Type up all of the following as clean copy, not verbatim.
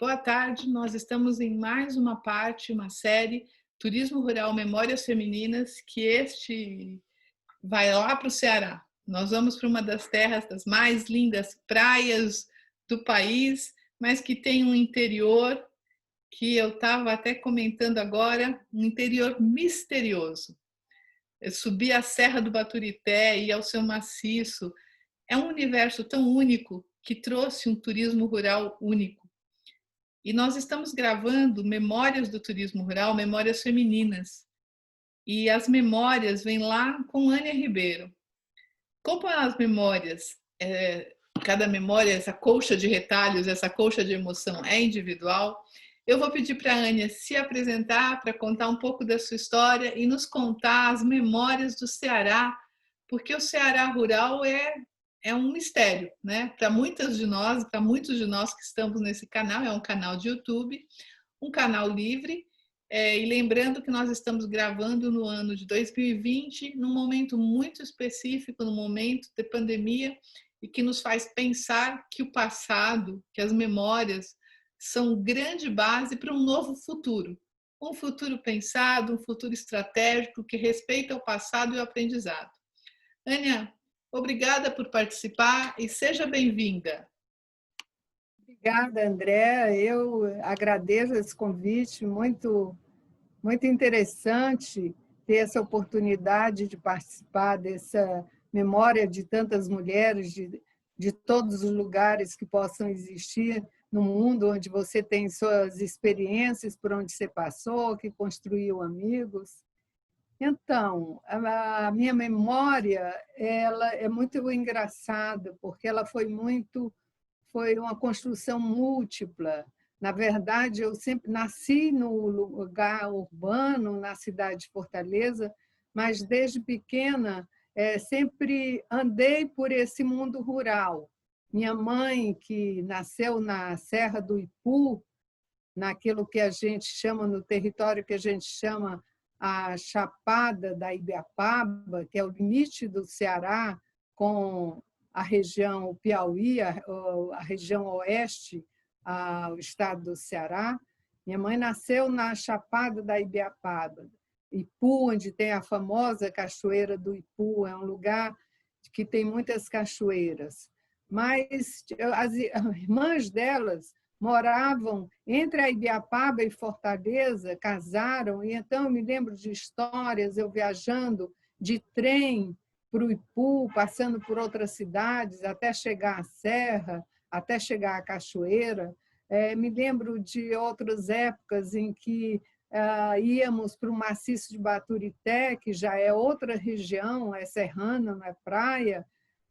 Boa tarde, nós estamos em mais uma parte, uma série Turismo Rural Memórias Femininas, que este vai lá para o Ceará. Nós vamos para uma das terras das mais lindas praias do país, mas que tem um interior que eu estava até comentando agora, um interior misterioso. Eu subi a Serra do Baturité e ao seu maciço. É um universo tão único que trouxe um turismo rural único. E nós estamos gravando Memórias do Turismo Rural, Memórias Femininas. E as memórias vêm lá com Ania Ribeiro. Como as memórias, cada memória, essa colcha de retalhos, essa colcha de emoção é individual, eu vou pedir para a Ania se apresentar, para contar um pouco da sua história e nos contar as memórias do Ceará, porque o Ceará rural é um mistério, né? Para muitas de nós, para muitos de nós que estamos nesse canal, é um canal de YouTube, um canal livre, e lembrando que nós estamos gravando no ano de 2020, num momento muito específico, num momento de pandemia, e que nos faz pensar que o passado, que as memórias, são grande base para um novo futuro. Um futuro pensado, um futuro estratégico que respeita o passado e o aprendizado. Ania, obrigada por participar e seja bem-vinda. Obrigada, André. Eu agradeço esse convite, muito interessante ter essa oportunidade de participar dessa memória de tantas mulheres de todos os lugares que possam existir no mundo, onde você tem suas experiências, por onde você passou, que construiu amigos. Então, a minha memória ela é muito engraçada, porque ela foi uma construção múltipla. Na verdade, eu sempre nasci no lugar urbano, na cidade de Fortaleza, mas desde pequena sempre andei por esse mundo rural. Minha mãe, que nasceu na Serra do Ipu, naquilo que a gente chama, no território que a gente chama a Chapada da Ibiapaba, que é o limite do Ceará com a região Piauí, a região oeste, o estado do Ceará. Minha mãe nasceu na Chapada da Ibiapaba, Ipu, onde tem a famosa Cachoeira do Ipu, é um lugar que tem muitas cachoeiras. Mas as irmãs delas moravam entre a Ibiapaba e Fortaleza, casaram, e então eu me lembro de histórias, eu viajando de trem para o Ipu, passando por outras cidades, até chegar à Serra, até chegar à Cachoeira. Me lembro de outras épocas em que íamos para o maciço de Baturité, que já é outra região, é serrana, não é praia,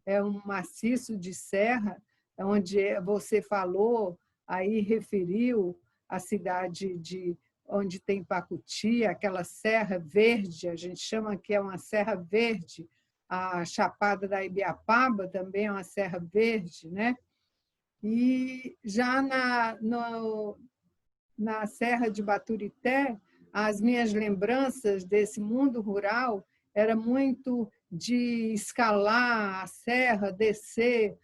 é um maciço de serra, onde você falou, aí referiu a cidade onde tem Pacuti, aquela serra verde, a gente chama que é uma serra verde, a Chapada da Ibiapaba também é uma serra verde, né? E já na Serra de Baturité, as minhas lembranças desse mundo rural era muito de escalar a serra, descer,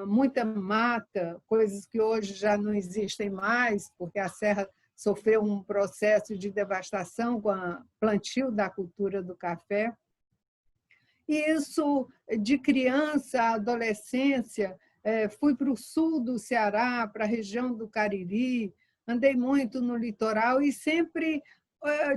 muita mata, coisas que hoje já não existem mais, porque a serra sofreu um processo de devastação com o plantio da cultura do café. E isso, de criança à adolescência, fui para o sul do Ceará, para a região do Cariri, andei muito no litoral e sempre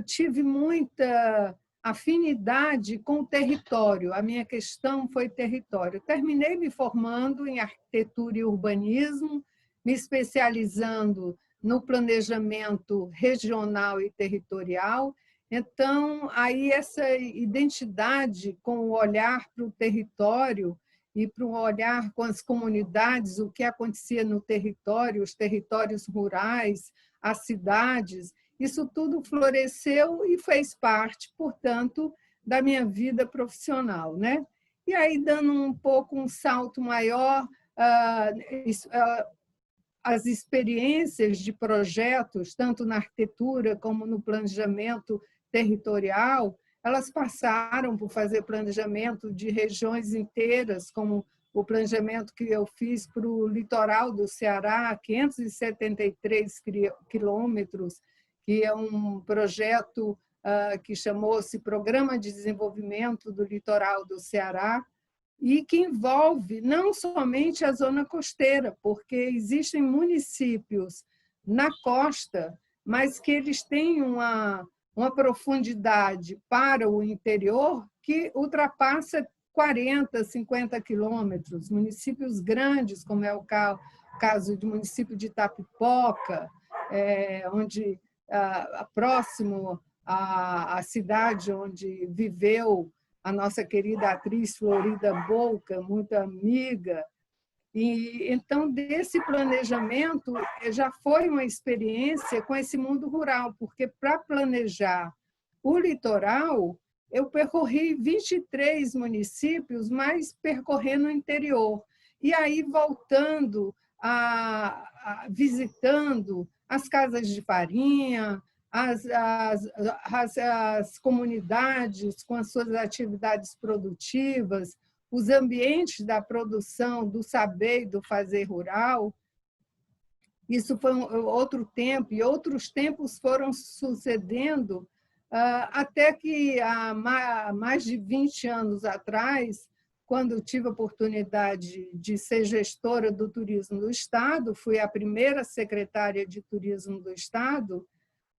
tive muita afinidade com o território. A minha questão foi território. Terminei me formando em arquitetura e urbanismo, me especializando no planejamento regional e territorial. Então, aí essa identidade com o olhar para o território e para o olhar com as comunidades, o que acontecia no território, os territórios rurais, as cidades, isso tudo floresceu e fez parte, portanto, da minha vida profissional, né? E aí, dando um pouco um salto maior, as experiências de projetos, tanto na arquitetura como no planejamento territorial, elas passaram por fazer planejamento de regiões inteiras, como o planejamento que eu fiz para o litoral do Ceará, 573 quilômetros, que é um projeto que chamou-se Programa de Desenvolvimento do Litoral do Ceará, e que envolve não somente a zona costeira, porque existem municípios na costa, mas que eles têm uma profundidade para o interior que ultrapassa 40, 50 quilômetros. Municípios grandes, como é o caso do município de Itapipoca, onde próximo à cidade onde viveu a nossa querida atriz Florida Bolca, muito amiga. E então, desse planejamento, já foi uma experiência com esse mundo rural, porque para planejar o litoral, eu percorri 23 municípios, mas percorrendo o interior. E aí, voltando, visitando as casas de farinha, as comunidades com as suas atividades produtivas, os ambientes da produção, do saber e do fazer rural. Isso foi outro tempo, e outros tempos foram sucedendo, até que, há mais de 20 anos atrás, quando eu tive a oportunidade de ser gestora do turismo do Estado, fui a primeira secretária de turismo do Estado,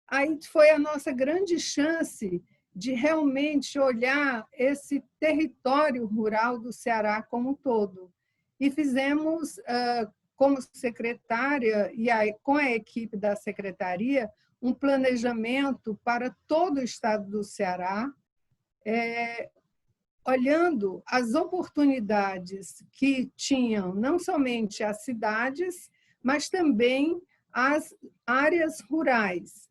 aí foi a nossa grande chance de realmente olhar esse território rural do Ceará como um todo. E fizemos, como secretária, e com a equipe da secretaria, um planejamento para todo o estado do Ceará, olhando as oportunidades que tinham não somente as cidades, mas também as áreas rurais.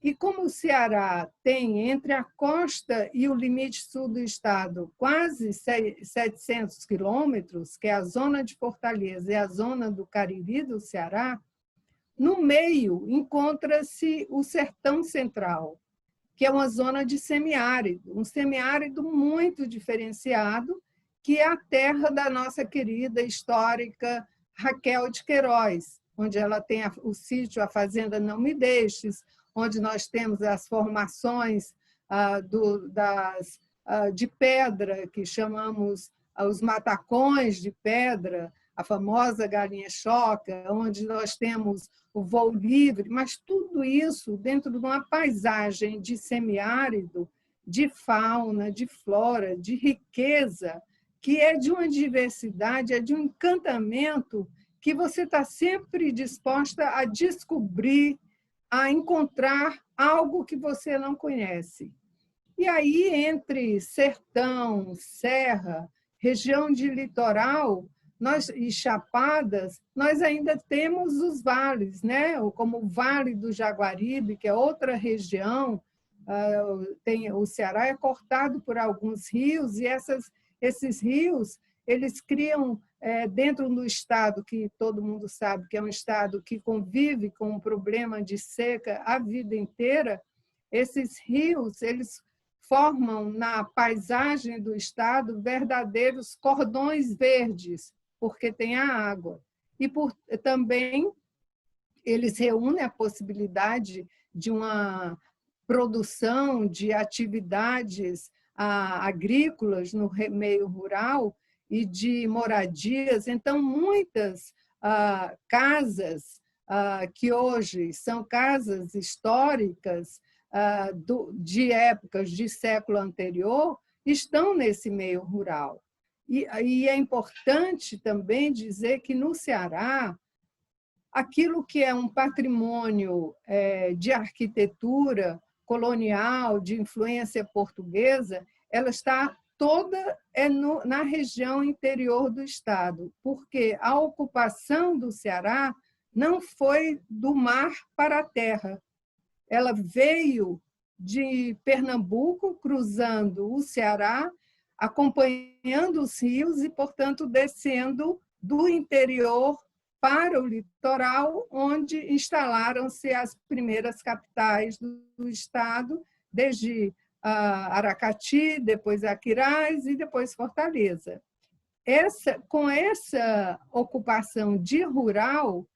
E como o Ceará tem, entre a costa e o limite sul do estado, quase 700 quilômetros, que é a zona de Fortaleza e a zona do Cariri do Ceará, no meio encontra-se o Sertão Central, que é uma zona de semiárido, um semiárido muito diferenciado, que é a terra da nossa querida histórica Raquel de Queiroz, onde ela tem o sítio, a Fazenda Não Me Deixes, onde nós temos as formações de pedra, que chamamos os matacões de pedra, a famosa galinha-choca, onde nós temos o voo livre, mas tudo isso dentro de uma paisagem de semiárido, de fauna, de flora, de riqueza, que é de uma diversidade, é de um encantamento que você está sempre disposta a descobrir, a encontrar algo que você não conhece. E aí, entre sertão, serra, região de litoral e chapadas, nós ainda temos os vales, né? Como o Vale do Jaguaribe, que é outra região. O Ceará é cortado por alguns rios, e esses rios eles criam, dentro do estado, que todo mundo sabe que é um estado que convive com um problema de seca a vida inteira, esses rios eles formam na paisagem do estado verdadeiros cordões verdes, porque tem a água. E também eles reúnem a possibilidade de uma produção de atividades agrícolas no meio rural e de moradias. Então, muitas casas que hoje são casas históricas de épocas de século anterior estão nesse meio rural. E é importante também dizer que, no Ceará, aquilo que é um patrimônio de arquitetura colonial, de influência portuguesa, ela está toda na região interior do estado, porque a ocupação do Ceará não foi do mar para a terra. Ela veio de Pernambuco, cruzando o Ceará, acompanhando os rios e, portanto, descendo do interior para o litoral, onde instalaram-se as primeiras capitais do estado, desde Aracati, depois Aquiraz e depois Fortaleza. com essa ocupação de rural,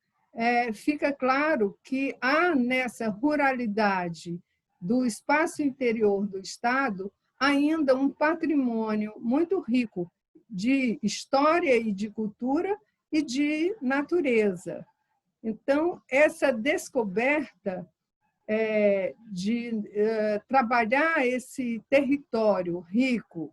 fica claro que há nessa ruralidade do espaço interior do Estado ainda um patrimônio muito rico de história e de cultura e de natureza. Então, essa descoberta de trabalhar esse território rico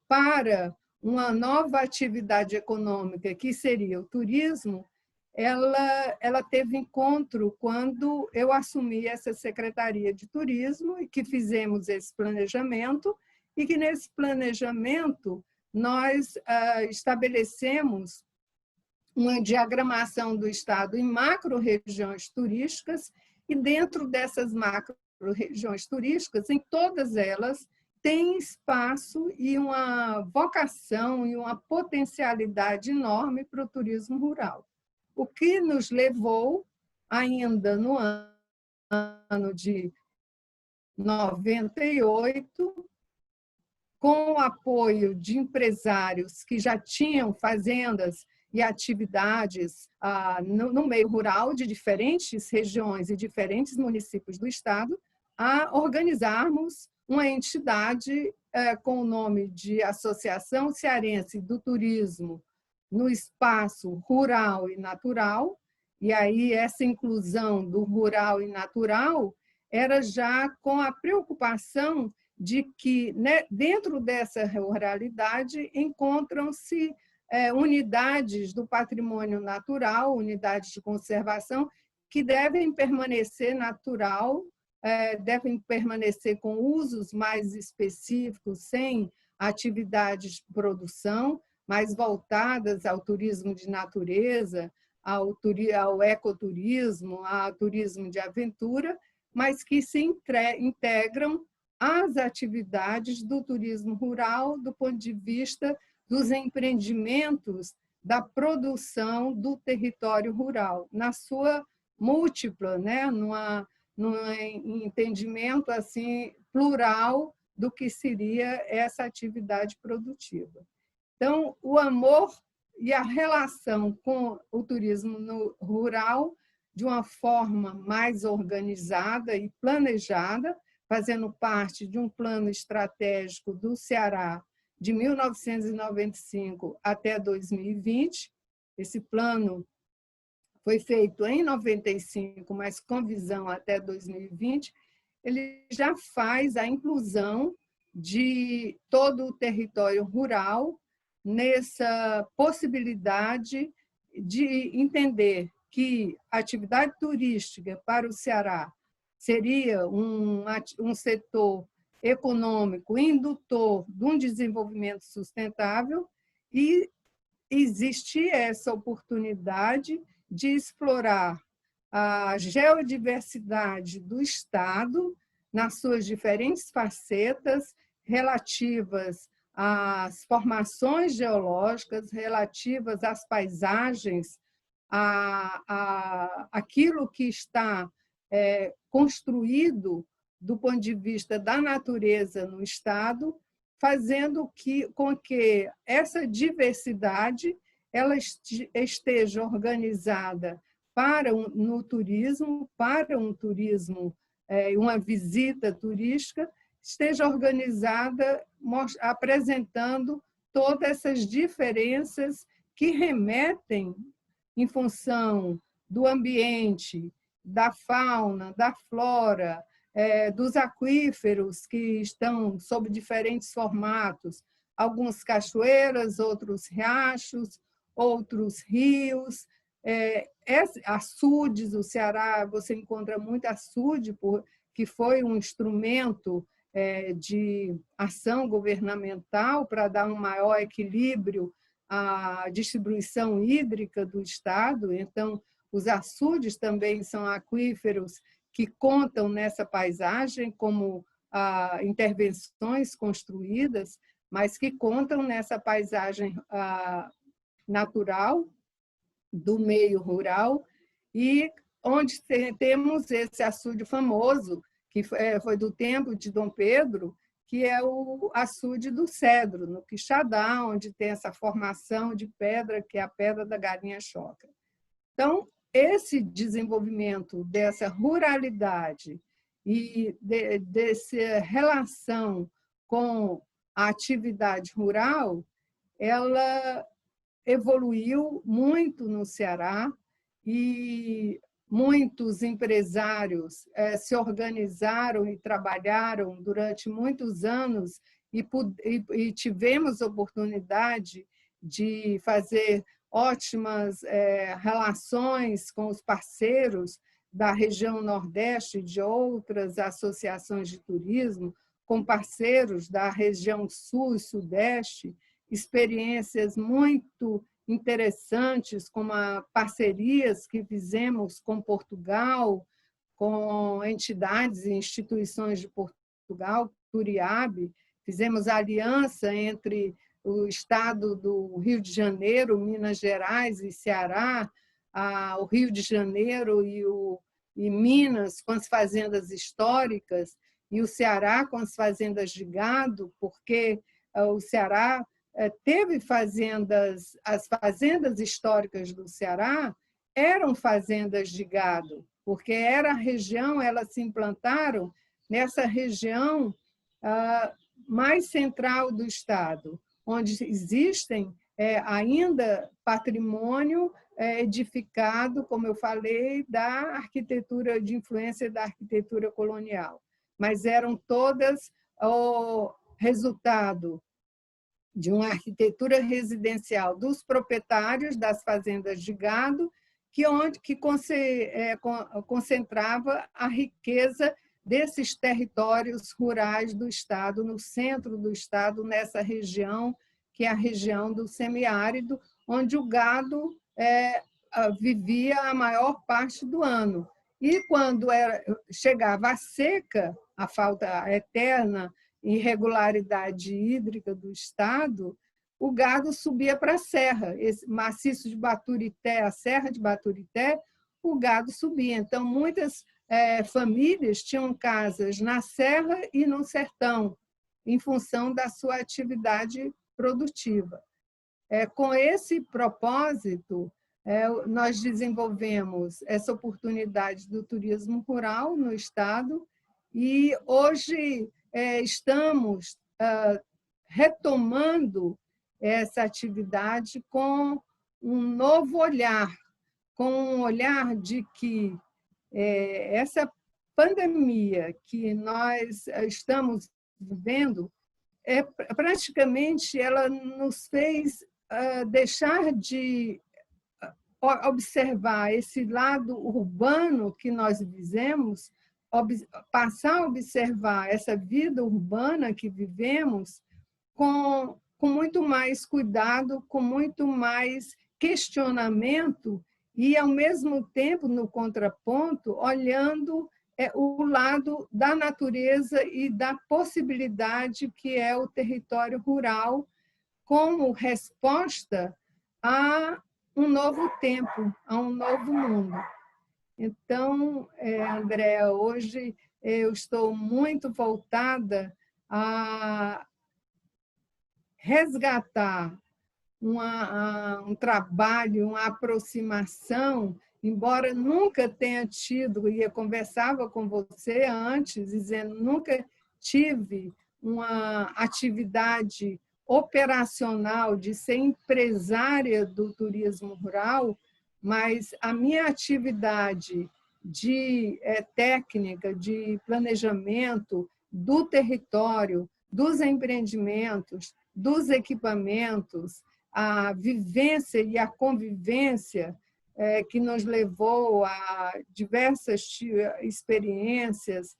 para uma nova atividade econômica, que seria o turismo, ela teve encontro quando eu assumi essa Secretaria de Turismo e que fizemos esse planejamento, e que nesse planejamento nós estabelecemos uma diagramação do Estado em macro-regiões turísticas, e dentro dessas macro-regiões turísticas, em todas elas, tem espaço e uma vocação e uma potencialidade enorme para o turismo rural. O que nos levou, ainda no ano de 98, com o apoio de empresários que já tinham fazendas e atividades no meio rural de diferentes regiões e diferentes municípios do Estado, a organizarmos uma entidade com o nome de Associação Cearense do Turismo no Espaço Rural e Natural, e aí essa inclusão do rural e natural era já com a preocupação de que, né, dentro dessa ruralidade encontram-se unidades do patrimônio natural, unidades de conservação, que devem permanecer natural, devem permanecer com usos mais específicos, sem atividades de produção, mais voltadas ao turismo de natureza, ao ecoturismo, ao turismo de aventura, mas que se integram às atividades do turismo rural do ponto de vista dos empreendimentos da produção do território rural, na sua múltipla, né? Num entendimento assim plural do que seria essa atividade produtiva. Então, o amor e a relação com o turismo rural, de uma forma mais organizada e planejada, fazendo parte de um plano estratégico do Ceará de 1995 até 2020. Esse plano foi feito em 95, mas com visão até 2020. Ele já faz a inclusão de todo o território rural nessa possibilidade de entender que a atividade turística para o Ceará seria um setor econômico indutor de um desenvolvimento sustentável, e existe essa oportunidade de explorar a geodiversidade do Estado nas suas diferentes facetas relativas às formações geológicas, relativas às paisagens, aquilo que está construído do ponto de vista da natureza no Estado, fazendo com que essa diversidade ela esteja organizada no turismo, para um turismo, uma visita turística, esteja organizada apresentando todas essas diferenças que remetem em função do ambiente, da fauna, da flora, dos aquíferos que estão sob diferentes formatos, alguns cachoeiras, outros riachos, outros rios, açudes. O Ceará, você encontra muito açude, que foi um instrumento de ação governamental para dar um maior equilíbrio à distribuição hídrica do Estado. Então, os açudes também são aquíferos que contam nessa paisagem como intervenções construídas, mas que contam nessa paisagem natural do meio rural, e onde temos esse açude famoso, que foi do tempo de Dom Pedro, que é o açude do Cedro, no Quixadá, onde tem essa formação de pedra, que é a Pedra da Galinha Choca. Então, esse desenvolvimento dessa ruralidade e dessa relação com a atividade rural, ela evoluiu muito no Ceará e muitos empresários se organizaram e trabalharam durante muitos anos e tivemos oportunidade de fazer ótimas relações com os parceiros da região Nordeste e de outras associações de turismo, com parceiros da região Sul e Sudeste, experiências muito interessantes, como parcerias que fizemos com Portugal, com entidades e instituições de Portugal, Turiabe, fizemos aliança entre o estado do Rio de Janeiro, Minas Gerais e Ceará, o Rio de Janeiro e Minas com as fazendas históricas, e o Ceará com as fazendas de gado, porque o Ceará teve fazendas, as fazendas históricas do Ceará eram fazendas de gado, porque era a região, elas se implantaram nessa região mais central do estado, onde existem ainda patrimônio edificado, como eu falei, da arquitetura de influência da arquitetura colonial, mas eram todas o resultado de uma arquitetura residencial dos proprietários das fazendas de gado, que concentrava a riqueza desses territórios rurais do estado, no centro do estado, nessa região, que é a região do semiárido, onde o gado vivia a maior parte do ano. E quando chegava a seca, a falta eterna, irregularidade hídrica do estado, o gado subia para a serra, esse maciço de Baturité, a serra de Baturité, o gado subia. Então, muitas famílias tinham casas na serra e no sertão, em função da sua atividade produtiva. Com esse propósito, nós desenvolvemos essa oportunidade do turismo rural no estado e hoje estamos retomando essa atividade com um novo olhar, com um olhar de que essa pandemia que nós estamos vivendo, praticamente ela nos fez deixar de observar esse lado urbano que nós vivemos, passar a observar essa vida urbana que vivemos com muito mais cuidado, com muito mais questionamento e, ao mesmo tempo, no contraponto, olhando o lado da natureza e da possibilidade que é o território rural como resposta a um novo tempo, a um novo mundo. Então, Andréa, hoje eu estou muito voltada a resgatar um trabalho, uma aproximação, embora nunca tenha tido, e eu conversava com você antes, dizendo nunca tive uma atividade operacional de ser empresária do turismo rural, mas a minha atividade de técnica, de planejamento do território, dos empreendimentos, dos equipamentos, a vivência e a convivência que nos levou a diversas experiências,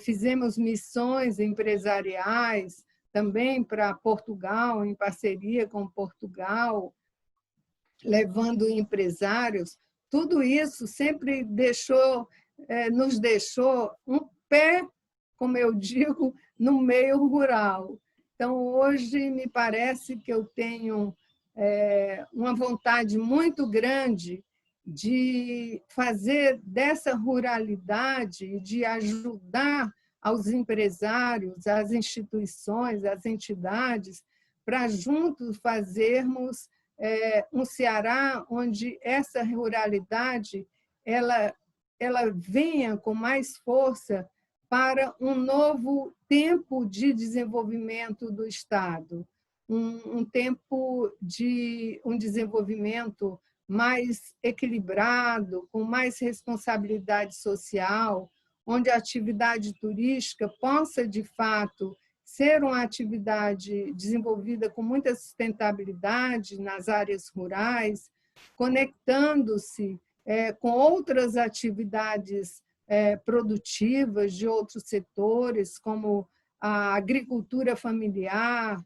fizemos missões empresariais também para Portugal, em parceria com Portugal, levando empresários. Tudo isso sempre nos deixou um pé, como eu digo, no meio rural. Então, hoje, me parece que eu tenho uma vontade muito grande de fazer dessa ruralidade, de ajudar aos empresários, às instituições, às entidades, para juntos fazermos um Ceará onde essa ruralidade ela venha com mais força para um novo tempo de desenvolvimento do Estado, um tempo de um desenvolvimento mais equilibrado, com mais responsabilidade social, onde a atividade turística possa, de fato, ser uma atividade desenvolvida com muita sustentabilidade nas áreas rurais, conectando-se com outras atividades produtivas de outros setores, como a agricultura familiar,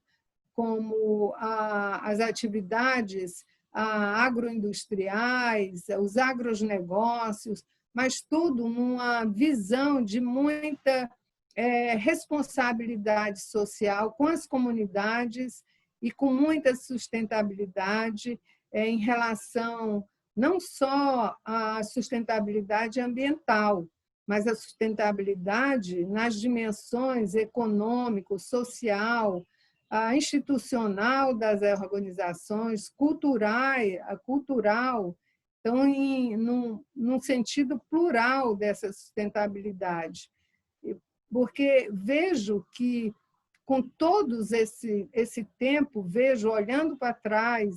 como as atividades agroindustriais, os agronegócios, mas tudo numa visão de muita responsabilidade social com as comunidades e com muita sustentabilidade em relação não só à sustentabilidade ambiental, mas a sustentabilidade nas dimensões econômico, social, institucional das organizações, cultural, então, num sentido plural dessa sustentabilidade. Porque vejo que, com todos esse tempo, vejo, olhando para trás,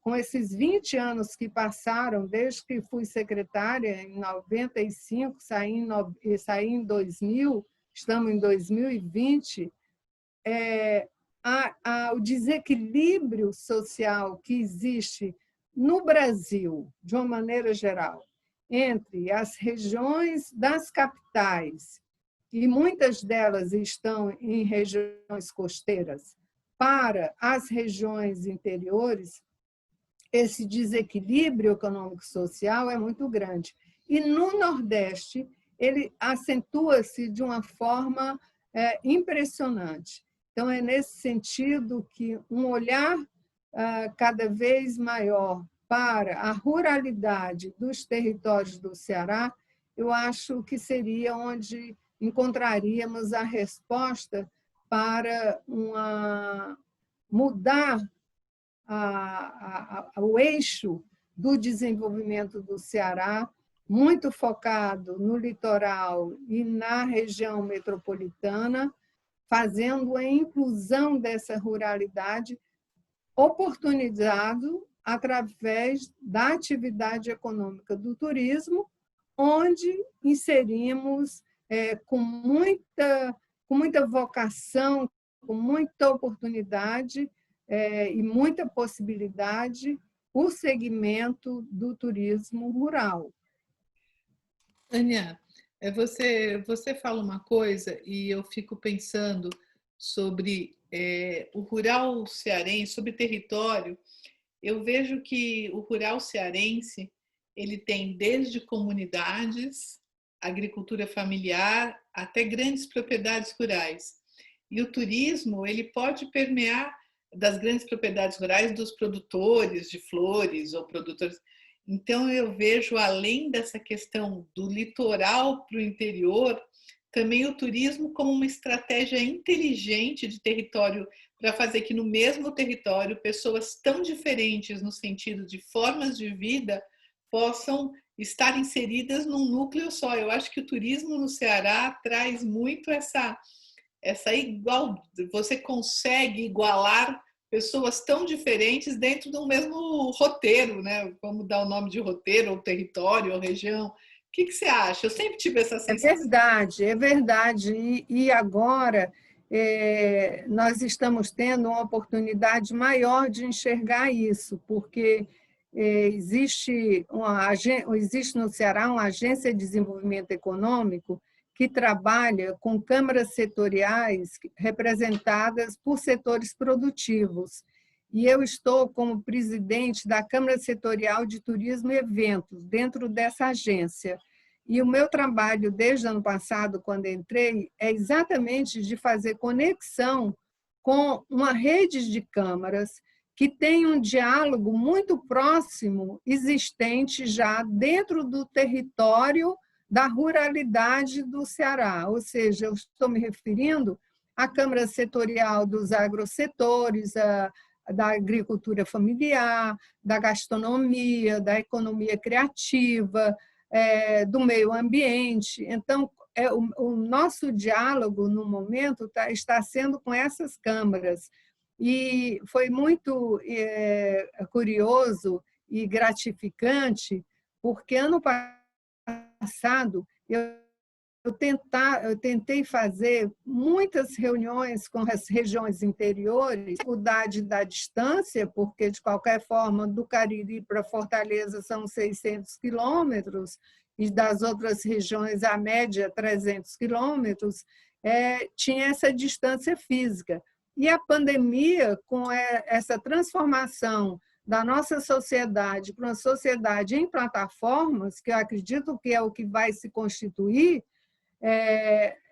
com esses 20 anos que passaram, desde que fui secretária em 95, saí em 2000, estamos em 2020, o desequilíbrio social que existe no Brasil, de uma maneira geral, entre as regiões das capitais, e muitas delas estão em regiões costeiras, para as regiões interiores, esse desequilíbrio econômico-social é muito grande. E no Nordeste, ele acentua-se de uma forma impressionante. Então, é nesse sentido que um olhar cada vez maior para a ruralidade dos territórios do Ceará, eu acho que seria onde encontraríamos a resposta para mudar o eixo do desenvolvimento do Ceará, muito focado no litoral e na região metropolitana, fazendo a inclusão dessa ruralidade oportunizado através da atividade econômica do turismo, onde inserimos com muita vocação, com muita oportunidade e muita possibilidade o segmento do turismo rural. Ania, você fala uma coisa e eu fico pensando sobre o rural cearense, sobre território. Eu vejo que o rural cearense ele tem desde comunidades, agricultura familiar, até grandes propriedades rurais. E o turismo ele pode permear das grandes propriedades rurais dos produtores de flores ou produtores. Então, eu vejo, além dessa questão do litoral para o interior, também o turismo como uma estratégia inteligente de território, para fazer que no mesmo território pessoas tão diferentes no sentido de formas de vida possam estar inseridas num núcleo só. Eu acho que o turismo no Ceará traz muito essa igual, você consegue igualar pessoas tão diferentes dentro do mesmo roteiro, né? Vamos dar o nome de roteiro, ou território, ou região. O que você acha? Eu sempre tive essa sensação. É verdade. E agora nós estamos tendo uma oportunidade maior de enxergar isso, porque existe no Ceará uma agência de desenvolvimento econômico que trabalha com câmaras setoriais representadas por setores produtivos. E eu estou como presidente da Câmara Setorial de Turismo e Eventos, dentro dessa agência. E o meu trabalho, desde o ano passado, quando entrei, é exatamente de fazer conexão com uma rede de câmaras que tem um diálogo muito próximo, existente já dentro do território da ruralidade do Ceará, ou seja, eu estou me referindo à Câmara Setorial dos Agrosetores, da agricultura familiar, da gastronomia, da economia criativa, do meio ambiente. Então, o nosso diálogo, no momento, está sendo com essas câmaras. E foi muito curioso e gratificante, porque ano passado eu tentei fazer muitas reuniões com as regiões interiores, dificuldade da distância, porque, de qualquer forma, do Cariri para Fortaleza são 600 quilômetros, e das outras regiões, a média, 300 quilômetros, tinha essa distância física. E a pandemia, com essa transformação da nossa sociedade para uma sociedade em plataformas, que eu acredito que é o que vai se constituir,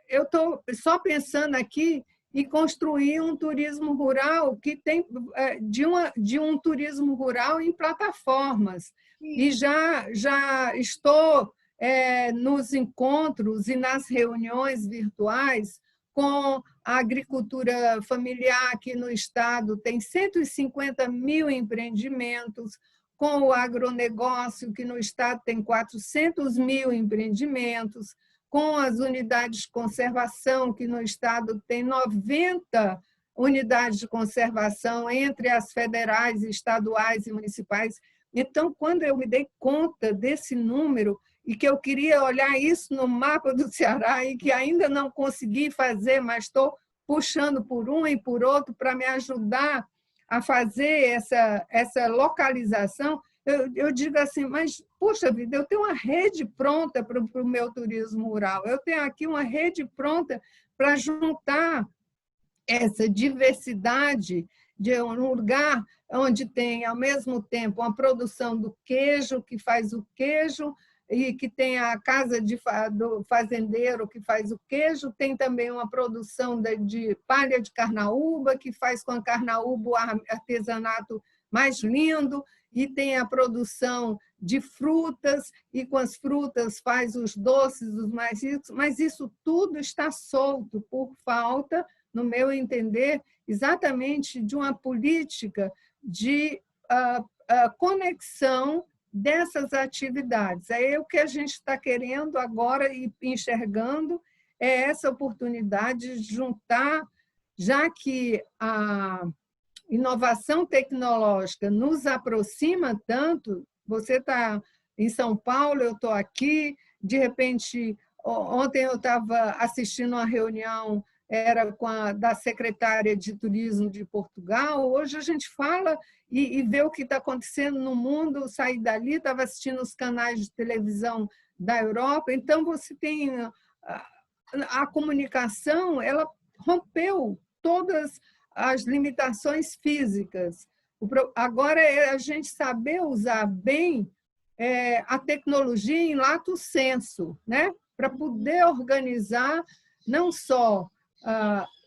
eu estou só pensando aqui em construir um turismo rural que tem de um turismo rural em plataformas. E já estou nos encontros e nas reuniões virtuais com a agricultura familiar aqui no estado, tem 150 mil empreendimentos, com o agronegócio, que no estado tem 400 mil empreendimentos, com as unidades de conservação, que no estado tem 90 unidades de conservação, entre as federais, estaduais e municipais. Então, quando eu me dei conta desse número, e que eu queria olhar isso no mapa do Ceará, e que ainda não consegui fazer, mas estou puxando por um e por outro para me ajudar a fazer essa localização, eu digo assim, mas, puxa vida, eu tenho uma rede pronta para o meu turismo rural, eu tenho aqui uma rede pronta para juntar essa diversidade de um lugar onde tem, ao mesmo tempo, uma produção do queijo, que faz o queijo, e que tem a casa do fazendeiro que faz o queijo, tem também uma produção de palha de carnaúba, que faz com a carnaúba o artesanato mais lindo, e tem a produção de frutas, e com as frutas faz os doces os mais ricos, mas isso tudo está solto por falta, no meu entender, exatamente de uma política de conexão dessas atividades. É o que a gente está querendo agora e enxergando, é essa oportunidade de juntar, já que a inovação tecnológica nos aproxima tanto, você está em São Paulo, eu estou aqui, de repente, ontem eu estava assistindo uma reunião, era da secretária de Turismo de Portugal, hoje a gente fala e vê o que está acontecendo no mundo, saí dali, estava assistindo os canais de televisão da Europa, então você tem a comunicação, ela rompeu todas as limitações físicas. Agora é a gente saber usar bem a tecnologia em lato sensu, né? Para poder organizar não só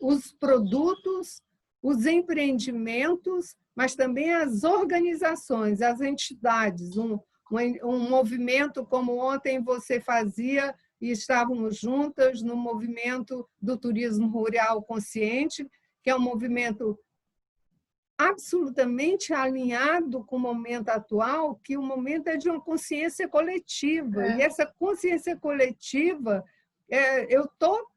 os produtos, os empreendimentos, mas também as organizações, as entidades, um movimento como ontem você fazia e estávamos juntas no movimento do turismo rural consciente, que é um movimento absolutamente alinhado com o momento atual, que o momento é de uma consciência coletiva. E essa consciência coletiva, eu estou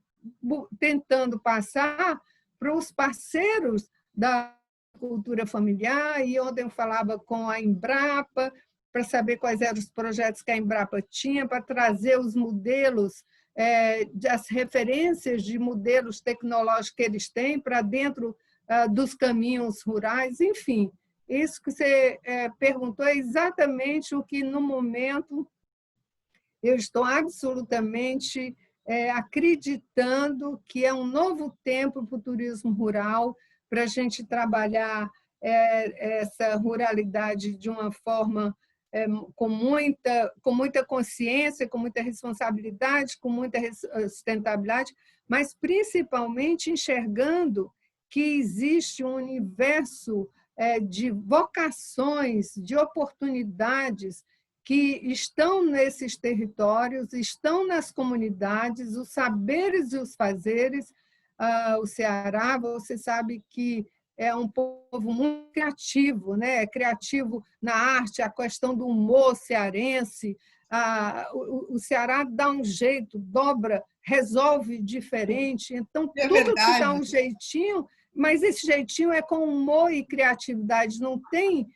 tentando passar para os parceiros da cultura familiar, e ontem eu falava com a Embrapa, para saber quais eram os projetos que a Embrapa tinha, para trazer os modelos, as referências de modelos tecnológicos que eles têm para dentro dos caminhos rurais, enfim. Isso que você perguntou é exatamente o que, no momento, eu estou absolutamente acreditando que é um novo tempo para o turismo rural, para a gente trabalhar essa ruralidade de uma forma com muita consciência, com muita responsabilidade, com muita sustentabilidade, mas principalmente enxergando que existe um universo de vocações, de oportunidades que estão nesses territórios, estão nas comunidades, os saberes e os fazeres. O Ceará, você sabe que é um povo muito criativo, né? Criativo na arte, a questão do humor cearense. O Ceará dá um jeito, dobra, resolve diferente. Então, É tudo que dá verdade. um jeitinho, mas esse jeitinho é com humor e criatividade, não tem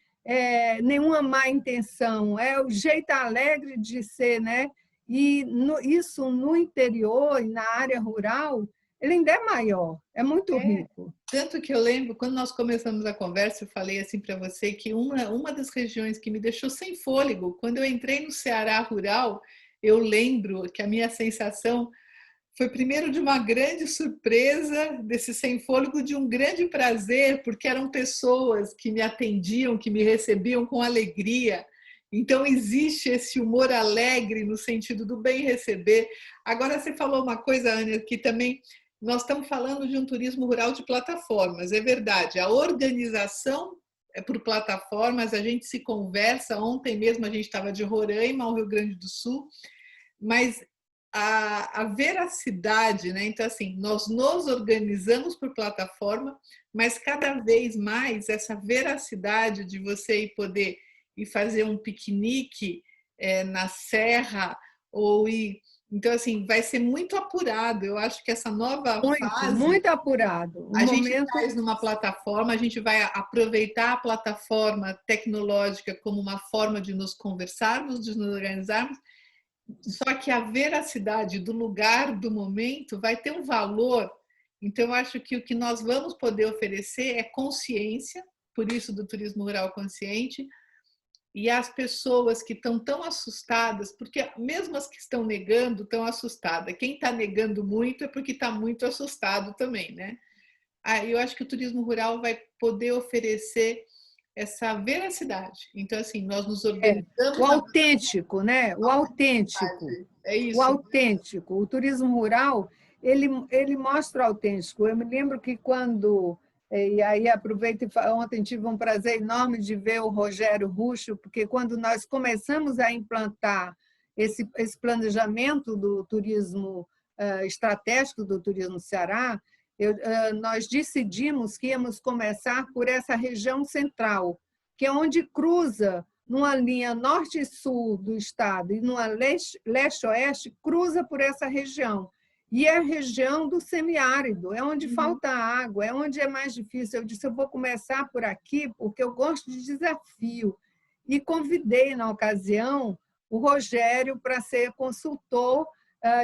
nenhuma má intenção, é o jeito alegre de ser, né? E isso no interior e na área rural, ele ainda é maior, é muito rico. Tanto que eu lembro, quando nós começamos a conversa, eu falei assim para você que uma das regiões que me deixou sem fôlego, quando eu entrei no Ceará rural, eu lembro que a minha sensação foi primeiro de uma grande surpresa, desse sem fôlego, de um grande prazer, porque eram pessoas que me atendiam, que me recebiam com alegria. Então, existe esse humor alegre no sentido do bem receber. Agora, você falou uma coisa, Ania, que também nós estamos falando de um turismo rural de plataformas, é verdade. A organização é por plataformas, a gente se conversa. Ontem mesmo a gente estava de Roraima, ao Rio Grande do Sul, mas a veracidade, né? Então, assim, nós nos organizamos por plataforma, mas cada vez mais essa veracidade de você ir poder ir fazer um piquenique na serra ou ir. Então, assim, vai ser muito apurado. Eu acho que essa nova Muito, fase muito apurado. Um a gente momento. faz numa plataforma, a gente vai aproveitar a plataforma tecnológica como uma forma de nos conversarmos, de nos organizarmos. Só que a veracidade do lugar, do momento, vai ter um valor. Então, eu acho que o que nós vamos poder oferecer é consciência, por isso do turismo rural consciente, e as pessoas que estão tão assustadas, porque mesmo as que estão negando, estão assustadas. Quem está negando muito é porque está muito assustado também, né? Eu acho que o turismo rural vai poder oferecer essa veracidade. Então, assim, nós nos O organizamos na autêntico, né? O autêntico. cidade. É O isso. autêntico. O turismo rural, ele mostra o autêntico. Eu me lembro que quando, e aí aproveito e ontem tive um prazer enorme de ver o Rogério Ruxo, porque quando nós começamos a implantar esse planejamento do turismo estratégico do turismo Ceará, nós decidimos que íamos começar por essa região central, que é onde cruza numa linha norte e sul do estado e numa leste-oeste, cruza por essa região. E é a região do semiárido, é onde falta água, é onde é mais difícil. Eu disse, eu vou começar por aqui, porque eu gosto de desafio. E convidei, na ocasião, o Rogério para ser consultor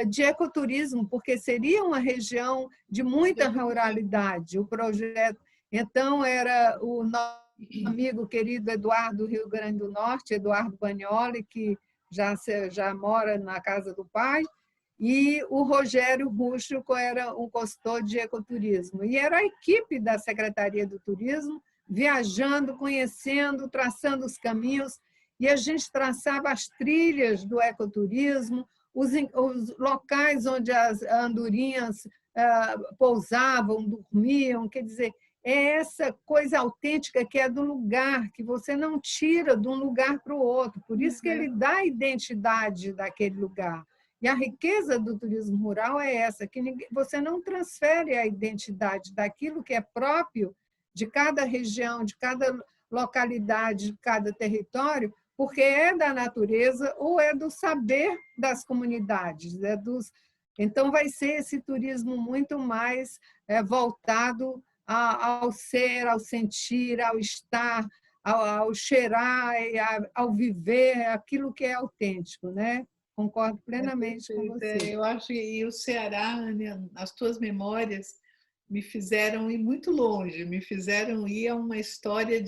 de ecoturismo, porque seria uma região de muita ruralidade. O projeto, então, era o nosso amigo querido Eduardo do Rio Grande do Norte, Eduardo Bagnoli, que já mora na casa do pai, e o Rogério Ruxo, que era um consultor de ecoturismo. E era a equipe da Secretaria do Turismo, viajando, conhecendo, traçando os caminhos, e a gente traçava as trilhas do ecoturismo, os locais onde as andorinhas pousavam, dormiam, quer dizer, é essa coisa autêntica que é do lugar, que você não tira de um lugar para o outro. Por isso que ele dá a identidade daquele lugar. E a riqueza do turismo rural é essa, que você não transfere a identidade daquilo que é próprio de cada região, de cada localidade, de cada território, porque é da natureza ou é do saber das comunidades. Então, vai ser esse turismo muito mais voltado ao ser, ao sentir, ao estar, ao cheirar, ao viver, aquilo que é autêntico, né? Concordo plenamente com você. Eu acho que o Ceará, Ania, as tuas memórias me fizeram ir muito longe, me fizeram ir a uma história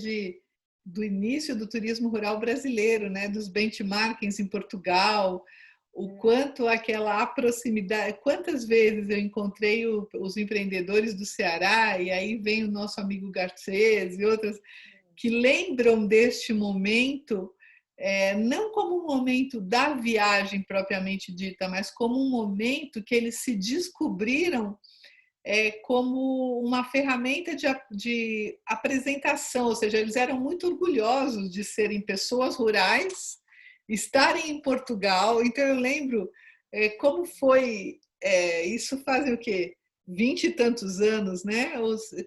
do início do turismo rural brasileiro, né? Dos benchmarkings em Portugal, o quanto aquela proximidade, quantas vezes eu encontrei os empreendedores do Ceará, e aí vem o nosso amigo Garcês e outras que lembram deste momento, não como um momento da viagem propriamente dita, mas como um momento que eles se descobriram como uma ferramenta de apresentação, ou seja, eles eram muito orgulhosos de serem pessoas rurais estarem em Portugal. Então, eu lembro como foi, isso faz o quê? 20 e tantos anos, né?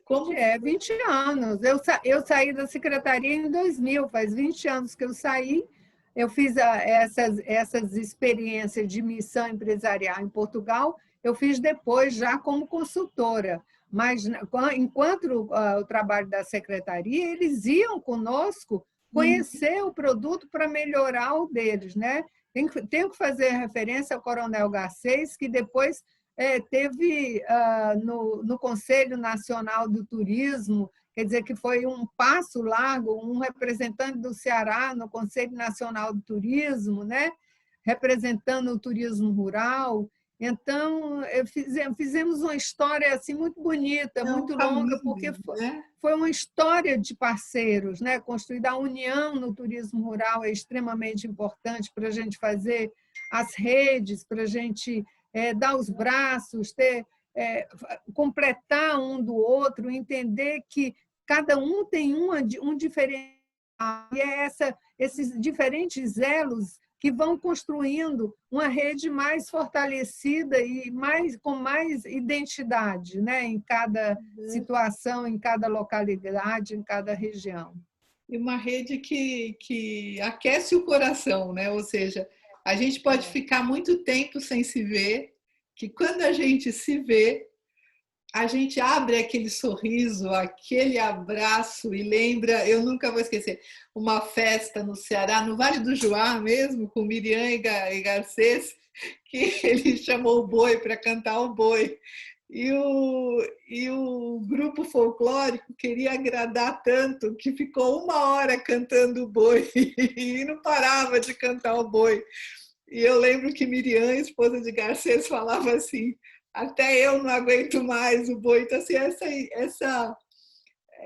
Como... 20 anos. Eu saí da secretaria em 2000, faz 20 anos que eu saí. Eu fiz essas experiências de missão empresarial em Portugal, eu fiz depois já como consultora. Mas, enquanto o trabalho da secretaria, eles iam conosco conhecer o produto para melhorar o deles, né? Tenho que fazer referência ao Coronel Garcês, que depois teve no Conselho Nacional do Turismo, quer dizer que foi um passo largo, um representante do Ceará no Conselho Nacional do Turismo, né? Representando o turismo rural. Então, fizemos uma história assim, muito bonita, muito longa, porque foi uma história de parceiros, né? Construída a união no turismo rural é extremamente importante para a gente fazer as redes, para a gente dar os braços, completar um do outro, entender que cada um tem um diferente, e esses diferentes elos que vão construindo uma rede mais fortalecida e com mais identidade, né? Em cada situação, em cada localidade, em cada região. E uma rede que aquece o coração, né? Ou seja, a gente pode ficar muito tempo sem se ver, que quando a gente se vê, a gente abre aquele sorriso, aquele abraço e lembra, eu nunca vou esquecer, uma festa no Ceará, no Vale do Joá mesmo, com Miriam e Garcês, que ele chamou o boi para cantar o boi. E o grupo folclórico queria agradar tanto que ficou 1 hora cantando o boi e não parava de cantar o boi. E eu lembro que Miriam, esposa de Garcês, falava assim: até eu não aguento mais o boi. Então, assim,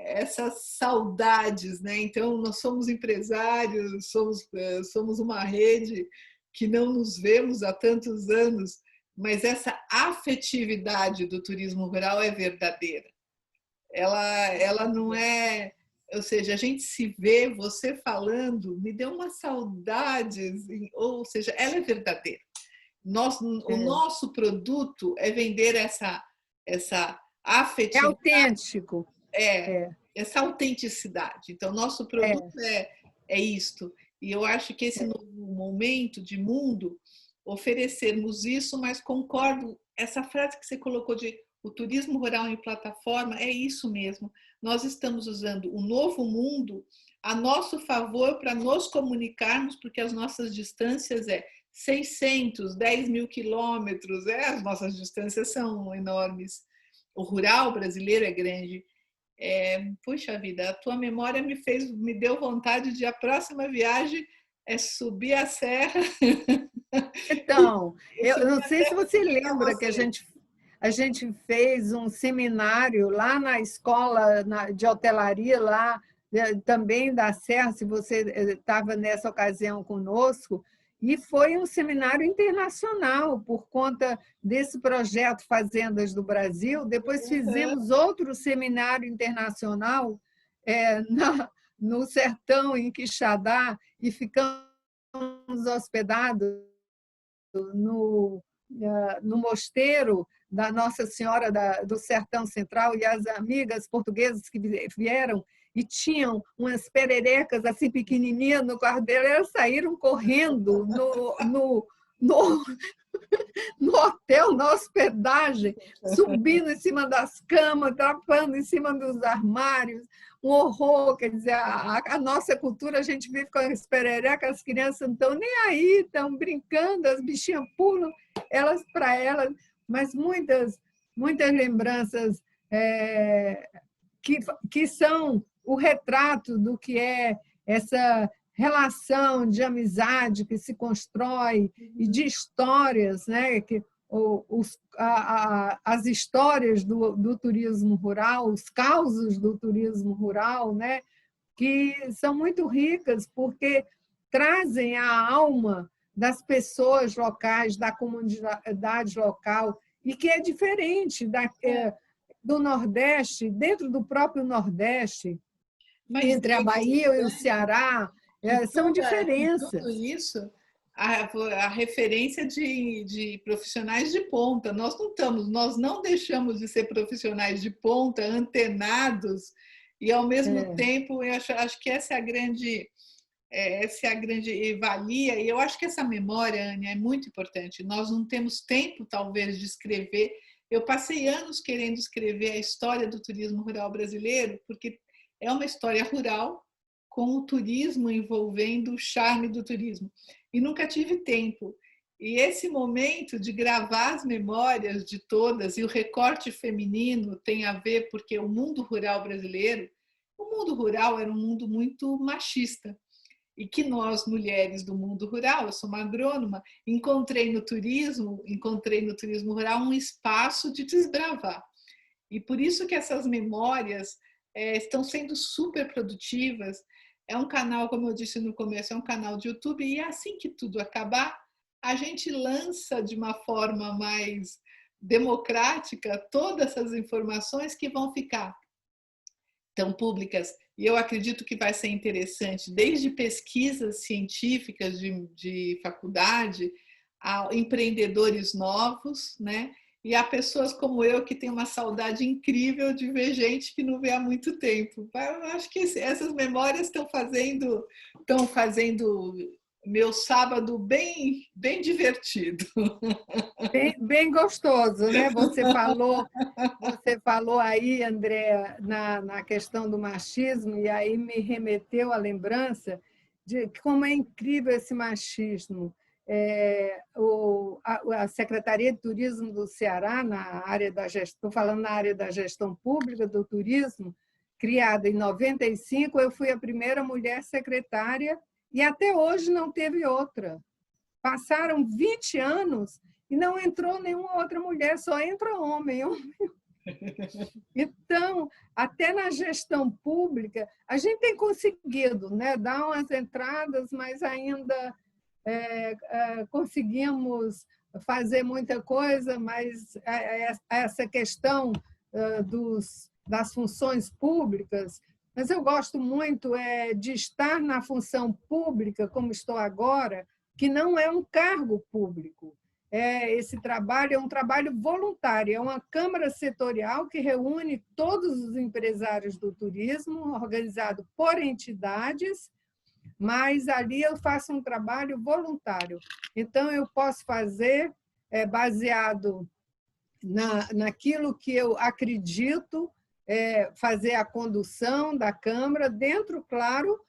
essas saudades, né? Então, nós somos empresários, somos uma rede que não nos vemos há tantos anos, mas essa afetividade do turismo rural é verdadeira. Ela não é... Ou seja, a gente se vê, você falando, me deu uma saudade, ou seja, ela é verdadeira. O nosso produto é vender essa afetividade. É autêntico. Essa autenticidade. Então, nosso produto é isto. E eu acho que esse novo momento de mundo, oferecermos isso, mas concordo, essa frase que você colocou de o turismo rural em plataforma, é isso mesmo. Nós estamos usando o novo mundo a nosso favor para nos comunicarmos, porque as nossas distâncias 600, 10 mil quilômetros, as nossas distâncias são enormes. O rural brasileiro é grande. Puxa vida, a tua memória me deu vontade de a próxima viagem subir a serra. Então, eu não sei se você lembra que a gente fez um seminário lá na escola de hotelaria, lá também da Serra, se você estava nessa ocasião conosco, e foi um seminário internacional por conta desse projeto Fazendas do Brasil. Depois fizemos outro seminário internacional no sertão, em Quixadá, e ficamos hospedados no mosteiro da Nossa Senhora do Sertão Central, e as amigas portuguesas que vieram e tinham umas pererecas assim pequenininhas no quarto dela, elas saíram correndo no hotel, na hospedagem, subindo em cima das camas, trapando em cima dos armários, um horror. Quer dizer, a nossa cultura, a gente vive com as pererecas, as crianças não estão nem aí, estão brincando, as bichinhas pulam, elas para elas, mas muitas lembranças que são o retrato do que é essa relação de amizade que se constrói e de histórias, né? As histórias do turismo rural, os causos do turismo rural, né? Que são muito ricas porque trazem a alma das pessoas locais, da comunidade local, e que é diferente do Nordeste, dentro do próprio Nordeste, entre a Bahia e o Ceará. São em tudo diferenças. isso, a referência de profissionais de ponta. Nós não deixamos de ser profissionais de ponta, antenados, e ao mesmo É, tempo, eu acho que essa é a grande valia, e eu acho que essa memória, Ania, é muito importante. Nós não temos tempo, talvez, de escrever. Eu passei anos querendo escrever a história do turismo rural brasileiro, porque é uma história rural com o turismo envolvendo o charme do turismo. E nunca tive tempo. E esse momento de gravar as memórias de todas, e o recorte feminino tem a ver porque o mundo rural brasileiro, o mundo rural era um mundo muito machista, e que nós, mulheres do mundo rural, eu sou uma agrônoma, encontrei no turismo rural um espaço de desbravar. E por isso que essas memórias estão sendo super produtivas. É um canal, como eu disse no começo, é um canal de YouTube, e assim que tudo acabar, a gente lança de uma forma mais democrática todas essas informações que vão ficar tão públicas, e eu acredito que vai ser interessante, desde pesquisas científicas de faculdade, a empreendedores novos, né? E há pessoas como eu que têm uma saudade incrível de ver gente que não vê há muito tempo. Eu acho que essas memórias estão fazendo meu sábado bem divertido. bem gostoso, né? Você falou aí, Andréa, na questão do machismo, e aí me remeteu à lembrança de como é incrível esse machismo. A Secretaria de Turismo do Ceará, na área da gestão, estou falando na área da gestão pública do turismo, criada em 95, eu fui a primeira mulher secretária e até hoje não teve outra. Passaram 20 anos e não entrou nenhuma outra mulher, só entra homem. Então, até na gestão pública, a gente tem conseguido, né, dar umas entradas, mas ainda conseguimos fazer muita coisa, mas essa questão das funções públicas, mas eu gosto muito de estar na função pública, como estou agora, que não é um cargo público. Esse trabalho é um trabalho voluntário, é uma câmara setorial que reúne todos os empresários do turismo, organizado por entidades, mas ali eu faço um trabalho voluntário. Então, eu posso fazer baseado naquilo que eu acredito, fazer a condução da Câmara, dentro, claro,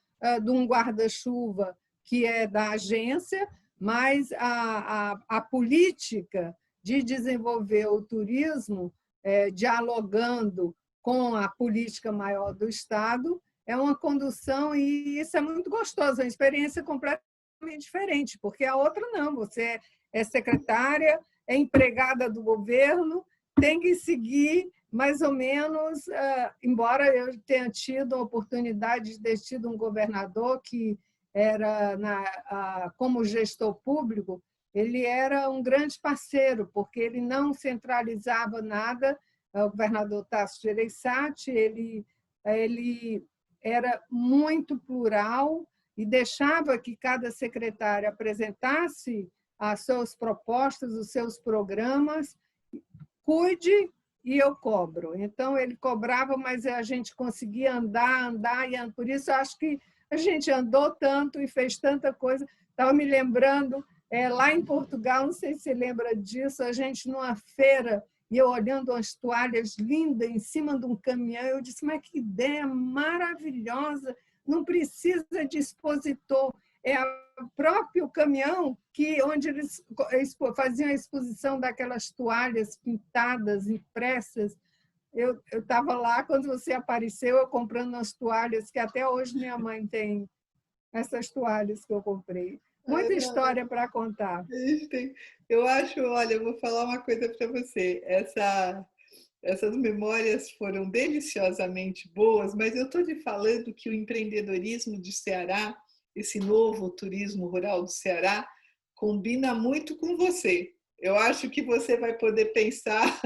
de um guarda-chuva que é da agência, mas a política de desenvolver o turismo, dialogando com a política maior do Estado, é uma condução, e isso é muito gostoso, é uma experiência completamente diferente, porque a outra não, você é secretária, é empregada do governo, tem que seguir mais ou menos, embora eu tenha tido a oportunidade de ter tido um governador que era, como gestor público, ele era um grande parceiro, porque ele não centralizava nada, o governador Tasso Gereissati, ele era muito plural e deixava que cada secretário apresentasse as suas propostas, os seus programas, cuide e eu cobro. Então, ele cobrava, mas a gente conseguia andar, e por isso acho que a gente andou tanto e fez tanta coisa. Estava me lembrando, lá em Portugal, não sei se você lembra disso, a gente numa feira, e eu olhando umas toalhas lindas em cima de um caminhão, eu disse, mas que ideia maravilhosa, não precisa de expositor, é o próprio caminhão onde eles faziam a exposição daquelas toalhas pintadas, impressas. Eu estava lá, quando você apareceu, eu comprando umas toalhas, que até hoje minha mãe tem essas toalhas que eu comprei. Muita história para contar. Eu acho, olha, eu vou falar uma coisa para você. Essas memórias foram deliciosamente boas, mas eu estou lhe falando que o empreendedorismo de Ceará, esse novo turismo rural do Ceará, combina muito com você. Eu acho que você vai poder pensar.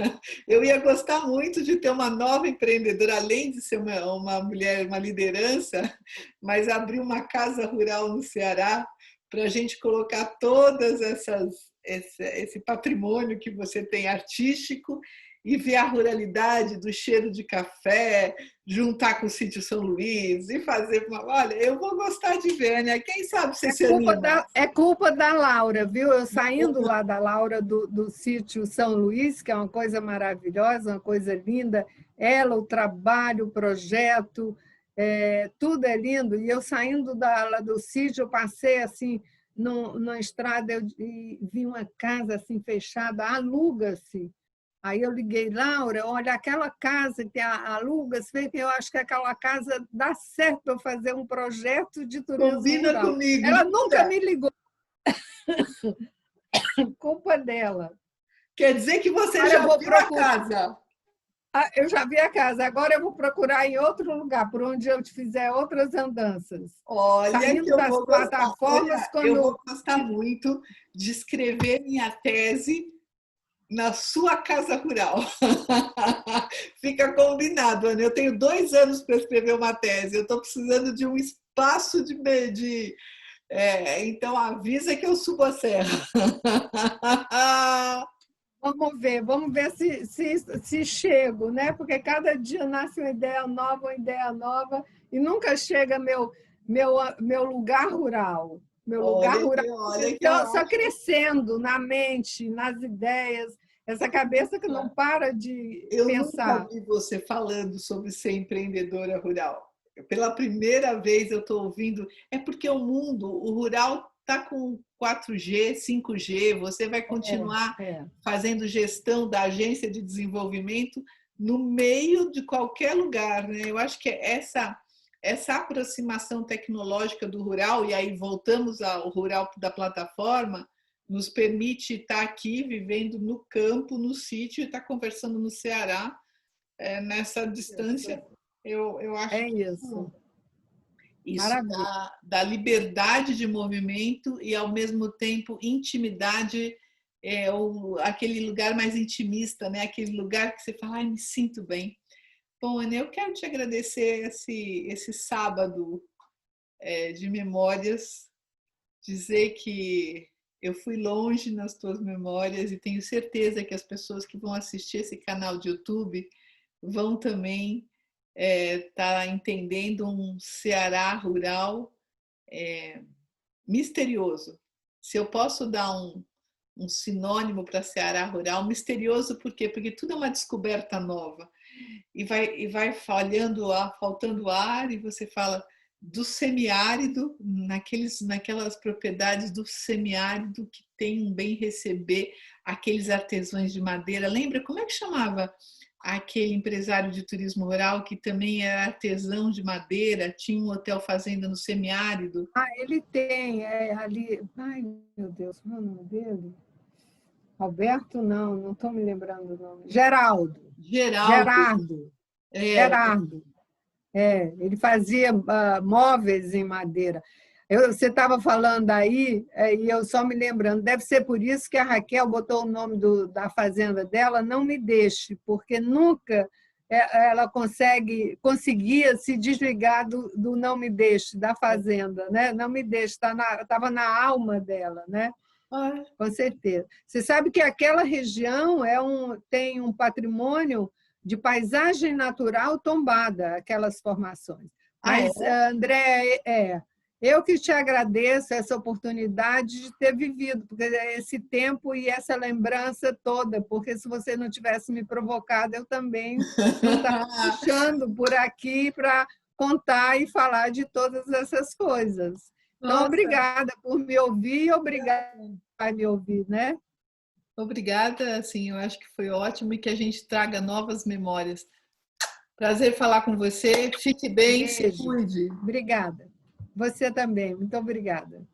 Eu ia gostar muito de ter uma nova empreendedora, além de ser uma mulher, uma liderança, mas abrir uma casa rural no Ceará para a gente colocar todas esse patrimônio que você tem artístico e ver a ruralidade do cheiro de café, juntar com o sítio São Luís e fazer uma... Olha, eu vou gostar de ver, né? Quem sabe você se anima. É culpa da Laura, viu? Eu saindo lá da Laura do sítio São Luís, que é uma coisa maravilhosa, uma coisa linda. Ela, o trabalho, o projeto, tudo é lindo. E eu saindo lá do sítio, eu passei assim numa estrada e vi uma casa assim fechada, aluga-se. Aí eu liguei, Laura, olha, aquela casa que aluga-se, eu acho que aquela casa dá certo para eu fazer um projeto de turismo Combina rural. comigo. Ela nunca me ligou. Culpa dela. Quer dizer que você Agora já viu a casa? Eu já vi a casa. Agora eu vou procurar em outro lugar, por onde eu te fizer outras andanças. Olha que Saindo eu das vou gostar. plataformas, Olha, eu vou quando... gostar muito de escrever minha tese na sua casa rural. Fica combinado, Ana. Eu tenho 2 anos para escrever uma tese. Eu estou precisando de um espaço então avisa que eu subo a serra. Vamos ver se chego, né? Porque cada dia nasce uma ideia nova, e nunca chega meu lugar rural. Meu lugar rural Olha que eu só acho. crescendo na mente, nas ideias, essa cabeça que não para de Eu nunca pensar. vi você falando sobre ser empreendedora rural. Pela primeira vez eu estou ouvindo. É porque o rural está com 4G, 5G. Você vai continuar fazendo gestão da agência de desenvolvimento no meio de qualquer lugar, né? Eu acho que essa aproximação tecnológica do rural, e aí voltamos ao rural da plataforma, nos permite estar aqui vivendo no campo, no sítio, e estar conversando no Ceará, nessa distância. Eu acho que Isso. isso Maravilha. dá liberdade de movimento e, ao mesmo tempo, intimidade, aquele lugar mais intimista, né? Aquele lugar que você fala, ai, me sinto bem. Bom, Ana, eu quero te agradecer esse sábado de memórias, dizer que eu fui longe nas tuas memórias e tenho certeza que as pessoas que vão assistir esse canal de YouTube vão também estar entendendo um Ceará rural misterioso. Se eu posso dar um sinônimo para Ceará rural, misterioso por quê? Porque tudo é uma descoberta nova. E vai faltando ar, e você fala do semiárido, naquelas propriedades do semiárido que tem um bem receber, aqueles artesãos de madeira. Lembra como é que chamava aquele empresário de turismo rural que também era artesão de madeira, tinha um hotel fazenda no semiárido? Ele tem ali... Ai, meu Deus, qual é o nome dele? Alberto, não estou me lembrando o nome. Geraldo. Geraldo. Gerardo. Ele fazia móveis em madeira. Você estava falando aí, e eu só me lembrando, deve ser por isso que a Raquel botou o nome da fazenda dela, Não Me Deixe, porque nunca ela conseguia se desligar do Não Me Deixe, da fazenda, né? Não Me Deixe, estava na alma dela, né? Com certeza. Você sabe que aquela região tem um patrimônio de paisagem natural tombada, aquelas formações. Mas, André, eu que te agradeço essa oportunidade de ter vivido, porque esse tempo e essa lembrança toda, porque se você não tivesse me provocado, eu também não estava puxando por aqui para contar e falar de todas essas coisas. Então, obrigada por me ouvir e obrigada por me ouvir, né? Obrigada, assim, eu acho que foi ótimo e que a gente traga novas memórias. Prazer falar com você. Fique bem, se cuide. Obrigada. Você também. Muito obrigada.